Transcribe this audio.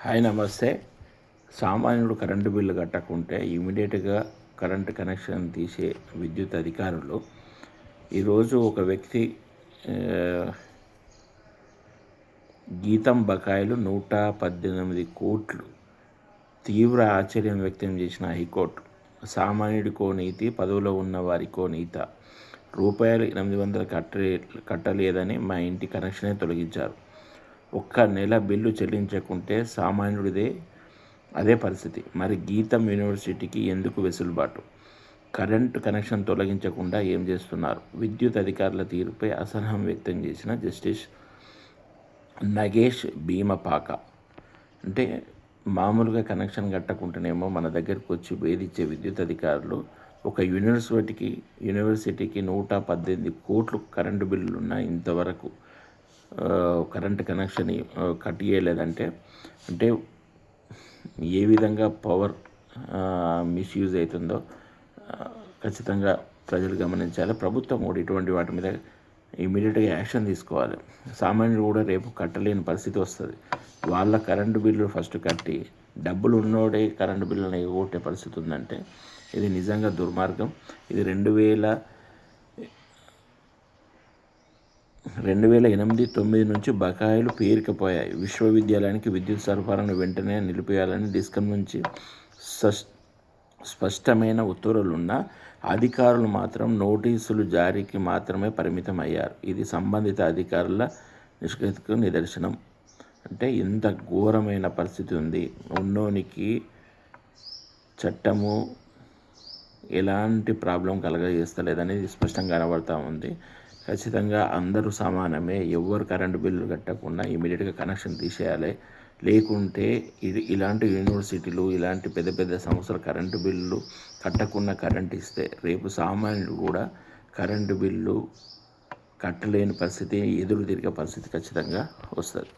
Hi నమస్తే. సామాన్యుడు current bill కట్టకుంటే ఇమీడియట్గా కరెంటు కనెక్షన్ తీసే విద్యుత్ అధికారులు ఈరోజు ఒక వ్యక్తి గీతం బకాయిలు 118 కోట్లు. తీవ్ర ఆశ్చర్యం వ్యక్తం చేసిన హైకోర్టు, సామాన్యుడికో నీతి, పదవిలో ఉన్న వారికో నీత. రూపాయలు 800 కట్టలేదని మా ఇంటి కనెక్షనే తొలగించారు. ఒక్క నెల బిల్లు చెల్లించకుంటే సామాన్యుడిదే అదే పరిస్థితి. మరి గీతం యూనివర్సిటీకి ఎందుకు వెసులుబాటు? కరెంటు కనెక్షన్ తొలగించకుండా ఏం చేస్తున్నారు? విద్యుత్ అధికారుల తీరుపై అసహనం వ్యక్తం చేసిన జస్టిస్ నగేష్ భీమపాక. అంటే మామూలుగా కనెక్షన్ కట్టకుంటేనేమో మన దగ్గరికి వచ్చి వేధించే విద్యుత్ అధికారులు ఒక యూనివర్సిటీకి 118 కోట్లు కరెంటు బిల్లులున్న ఇంతవరకు కరెంటు కనెక్షన్ కట్ చేయలేదంటే ఏ విధంగా పవర్ మిస్యూజ్ అవుతుందో ఖచ్చితంగా ప్రజలు గమనించాలి. ప్రభుత్వం కూడా ఇటువంటి వాటి మీద ఇమీడియట్గా యాక్షన్ తీసుకోవాలి. సామాన్యుడు కూడా రేపు కట్టలేని పరిస్థితి వస్తుంది. వాళ్ళ కరెంటు బిల్లు ఫస్ట్ కట్టి డబ్బులు ఉన్నోడే కరెంటు బిల్లుని ఎగగొట్టే పరిస్థితి ఉందంటే ఇది నిజంగా దుర్మార్గం. ఇది 2008-9 నుంచి బకాయిలు పేరుకుపోయాయి. విశ్వవిద్యాలయానికి విద్యుత్ సరఫరాను వెంటనే నిలిపేయాలని డిస్కం నుంచి స్పష్టమైన ఉత్తర్వులున్న అధికారులు మాత్రం నోటీసులు జారీకి మాత్రమే పరిమితం అయ్యారు. ఇది సంబంధిత అధికారుల నిష్క్రియతకు నిదర్శనం. అంటే ఇంత ఘోరమైన పరిస్థితి ఉంది. ఉన్నోనికి చట్టము ఎలాంటి ప్రాబ్లం కలగజేస్తలేదనేది స్పష్టంగా కనబడుతూ ఉంది. ఖచ్చితంగా అందరూ సమానమే. ఎవరు కరెంటు బిల్లు కట్టకుండా ఇమీడియట్గా కనెక్షన్ తీసేయాలి. లేకుంటే ఇలాంటి యూనివర్సిటీలు, ఇలాంటి పెద్ద పెద్ద సంస్థలు కరెంటు బిల్లు కట్టకుండా కరెంట్ ఇస్తే రేపు సామాన్యుడు కూడా కరెంటు బిల్లు కట్టలేని పరిస్థితి, ఎదురు తిరిగే పరిస్థితి ఖచ్చితంగా వస్తుంది.